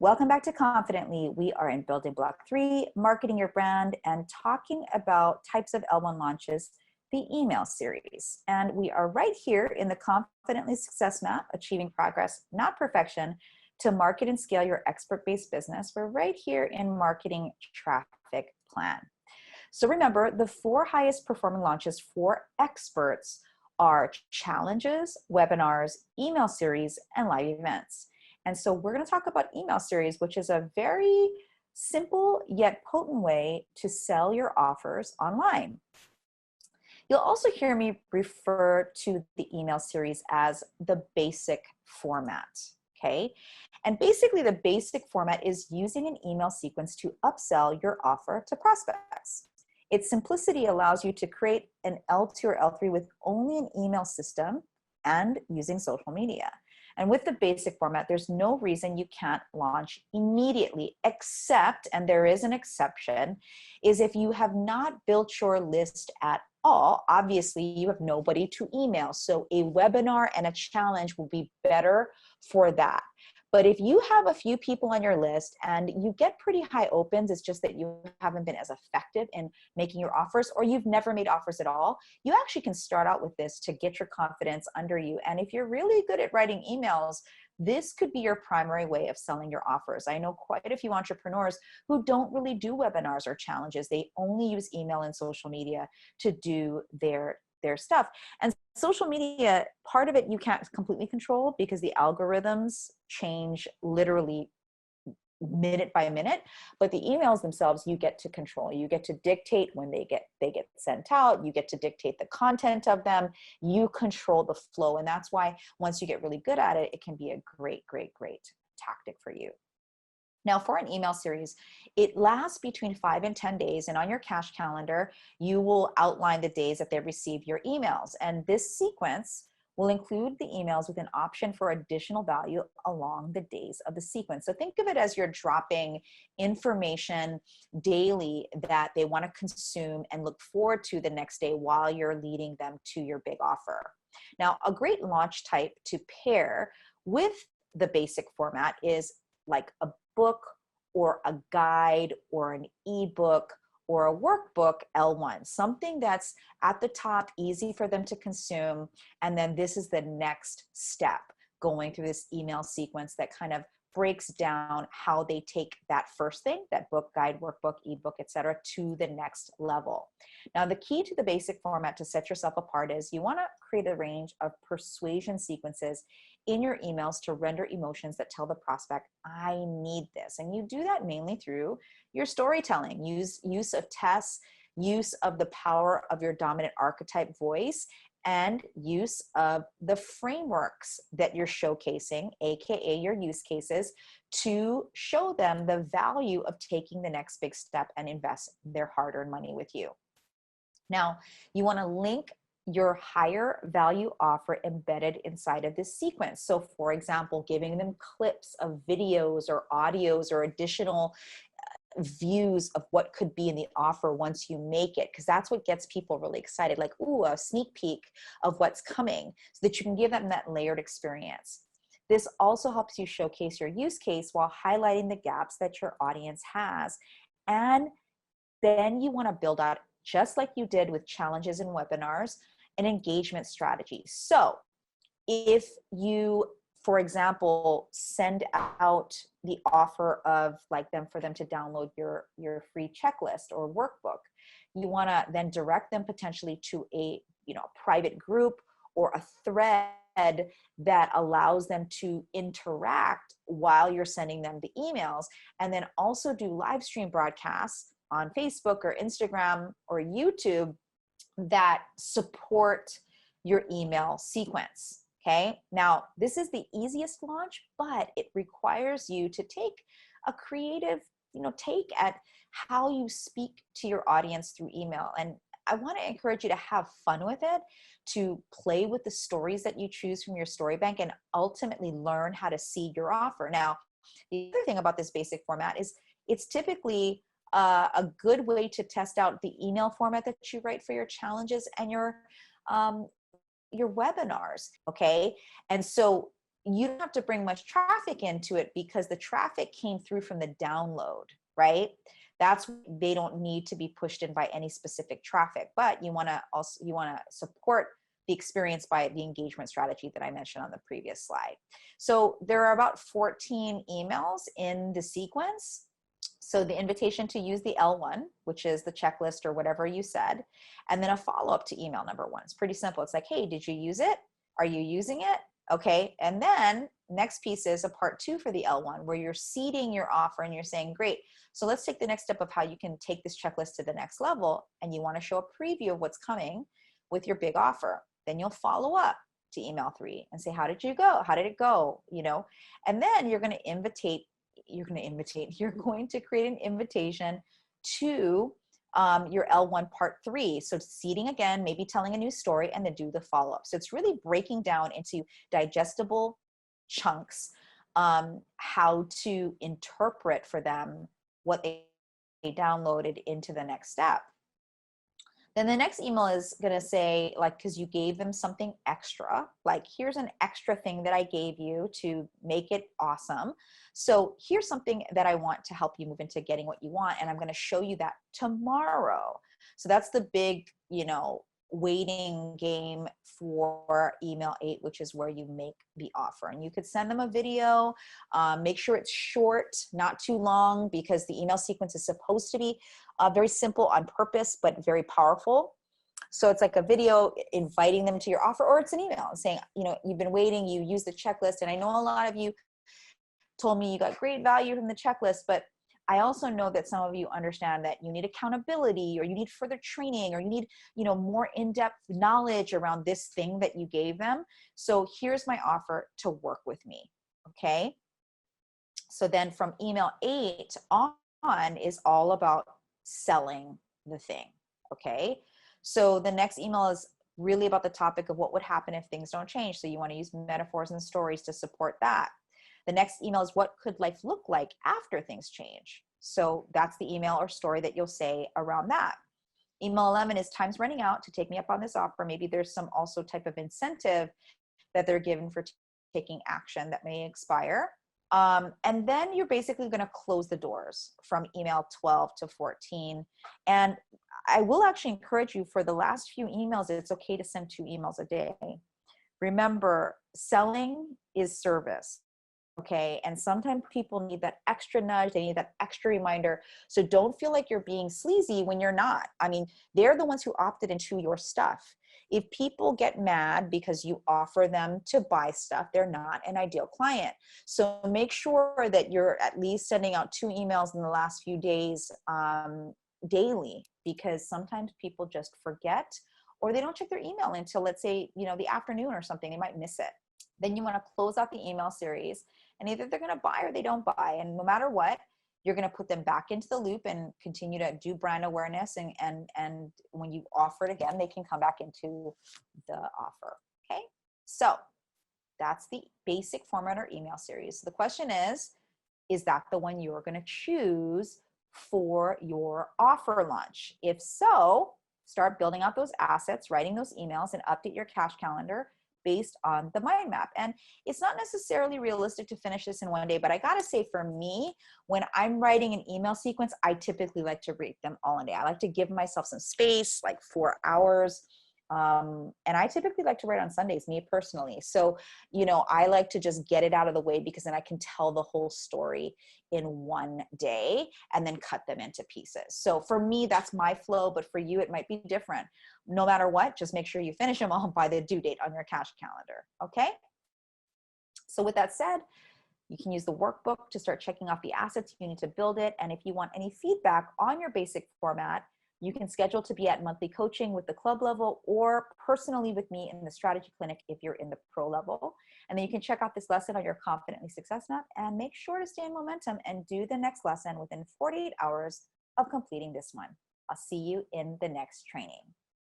Welcome back to Confidently. We are in building block 3, marketing your brand, and talking about types of L1 launches, the email series. And we are right here in the Confidently Success Map, achieving progress, not perfection, to market and scale your expert-based business. We're right here in marketing traffic plan. So remember, the 4 highest performing launches for experts are challenges, webinars, email series, and live events. And so we're going to talk about email series, which is a very simple yet potent way to sell your offers online. You'll also hear me refer to the email series as the basic format, okay? And basically the basic format is using an email sequence to upsell your offer to prospects. Its simplicity allows you to create an L2 or L3 with only an email system and using social media. And with the basic format, there's no reason you can't launch immediately, except, and there is an exception, is if you have not built your list at all. Obviously, you have nobody to email. So a webinar and a challenge will be better for that. But if you have a few people on your list and you get pretty high opens, it's just that you haven't been as effective in making your offers, or you've never made offers at all, you actually can start out with this to get your confidence under you. And if you're really good at writing emails, this could be your primary way of selling your offers. I know quite a few entrepreneurs who don't really do webinars or challenges. They only use email and social media to do their stuff. And social media, part of it you can't completely control because the algorithms change literally minute by minute, but the emails themselves you get to control. You get to dictate when they get sent out. You get to dictate the content of them. You control the flow. And that's why once you get really good at it, it can be a great tactic for you. Now for an email series, it lasts between 5 and 10 days, and on your cash calendar, you will outline the days that they receive your emails. And this sequence will include the emails with an option for additional value along the days of the sequence. So think of it as you're dropping information daily that they want to consume and look forward to the next day while you're leading them to your big offer. Now, a great launch type to pair with the basic format is like a book or a guide or an ebook or a workbook L1, something that's at the top, easy for them to consume. And then this is the next step, going through this email sequence that kind of breaks down how they take that first thing, that book, guide, workbook, ebook, etc., to the next level. Now, the key to the basic format to set yourself apart is you want to create a range of persuasion sequences in your emails to render emotions that tell the prospect, I need this. And you do that mainly through your storytelling, use of tests, use of the power of your dominant archetype voice, and use of the frameworks that you're showcasing, AKA your use cases, to show them the value of taking the next big step and invest their hard-earned money with you. Now, you want to link your higher value offer embedded inside of this sequence. So for example, giving them clips of videos or audios or additional views of what could be in the offer once you make it, because that's what gets people really excited, like, ooh, a sneak peek of what's coming, so that you can give them that layered experience. This also helps you showcase your use case while highlighting the gaps that your audience has. And then you want to build out, just like you did with challenges and webinars, an engagement strategy. So if you, for example, send out the offer of for them to download your free checklist or workbook, you want to then direct them potentially to a private group or a thread that allows them to interact while you're sending them the emails, and then also do live stream broadcasts on Facebook or Instagram or YouTube that support your email sequence. Okay, now this is the easiest launch, but it requires you to take a creative, take at how you speak to your audience through email. And I want to encourage you to have fun with it, to play with the stories that you choose from your story bank, and ultimately learn how to see your offer. Now, the other thing about this basic format is it's typically a good way to test out the email format that you write for your challenges and your webinars, okay? And so you don't have to bring much traffic into it because the traffic came through from the download, right? That's, they don't need to be pushed in by any specific traffic, but you want to support the experience by the engagement strategy that I mentioned on the previous slide. So there are about 14 emails in the sequence. So the invitation to use the L1, which is the checklist or whatever you said, and then a follow-up to email number 1. It's pretty simple. It's like, hey, did you use it? Are you using it? Okay. And then next piece is a part 2 for the L1, where you're seeding your offer and you're saying, great, so let's take the next step of how you can take this checklist to the next level. And you want to show a preview of what's coming with your big offer. Then you'll follow up to email 3 and say, how did you go? How did it go? You know, and then you're going to create an invitation to your L1 part 3. So seeding again, maybe telling a new story, and then do the follow-up. So it's really breaking down into digestible chunks, how to interpret for them what they downloaded into the next step. Then the next email is going to say, like, because you gave them something extra, like, here's an extra thing that I gave you to make it awesome. So here's something that I want to help you move into getting what you want. And I'm going to show you that tomorrow. So that's the big, you know, waiting game for email 8, which is where you make the offer. And you could send them a video, make sure it's short, not too long, because the email sequence is supposed to be very simple on purpose, but very powerful. So it's like a video inviting them to your offer, or it's an email saying, you know, you've been waiting, you use the checklist. And I know a lot of you told me you got great value from the checklist, but I also know that some of you understand that you need accountability, or you need further training, or you need, you know, more in-depth knowledge around this thing that you gave them. So here's my offer to work with me. Okay. So then from email 8 on is all about selling the thing. Okay. So the next email is really about the topic of what would happen if things don't change. So you want to use metaphors and stories to support that. The next email is, what could life look like after things change? So that's the email or story that you'll say around that. Email 11 is, time's running out to take me up on this offer. Maybe there's some also type of incentive that they're given for taking action that may expire. And then you're basically going to close the doors from email 12 to 14. And I will actually encourage you, for the last few emails, it's okay to send 2 emails a day. Remember, selling is service. Okay. And sometimes people need that extra nudge. They need that extra reminder. So don't feel like you're being sleazy when you're not. I mean, they're the ones who opted into your stuff. If people get mad because you offer them to buy stuff, they're not an ideal client. So make sure that you're at least sending out 2 emails in the last few days daily, because sometimes people just forget, or they don't check their email until, let's say, you know, the afternoon or something. They might miss it. Then you want to close out the email series, and either they're going to buy or they don't buy. And no matter what, you're going to put them back into the loop and continue to do brand awareness. And when you offer it again, they can come back into the offer. Okay. So that's the basic format or email series. So the question is that the one you're going to choose for your offer launch? If so, start building out those assets, writing those emails, and update your cash calendar based on the mind map. And it's not necessarily realistic to finish this in one day, but I gotta say, for me, when I'm writing an email sequence, I typically like to read them all in a day. I like to give myself some space, like 4 hours. And I typically like to write on Sundays, me personally. So, you know, I like to just get it out of the way, because then I can tell the whole story in one day and then cut them into pieces. So for me, that's my flow, but for you, it might be different. No matter what, just make sure you finish them all by the due date on your cash calendar. Okay. So with that said, you can use the workbook to start checking off the assets you need to build it. And if you want any feedback on your basic format, you can schedule to be at monthly coaching with the club level, or personally with me in the strategy clinic if you're in the pro level. And then you can check out this lesson on your Confidently Success Map, and make sure to stay in momentum and do the next lesson within 48 hours of completing this one. I'll see you in the next training.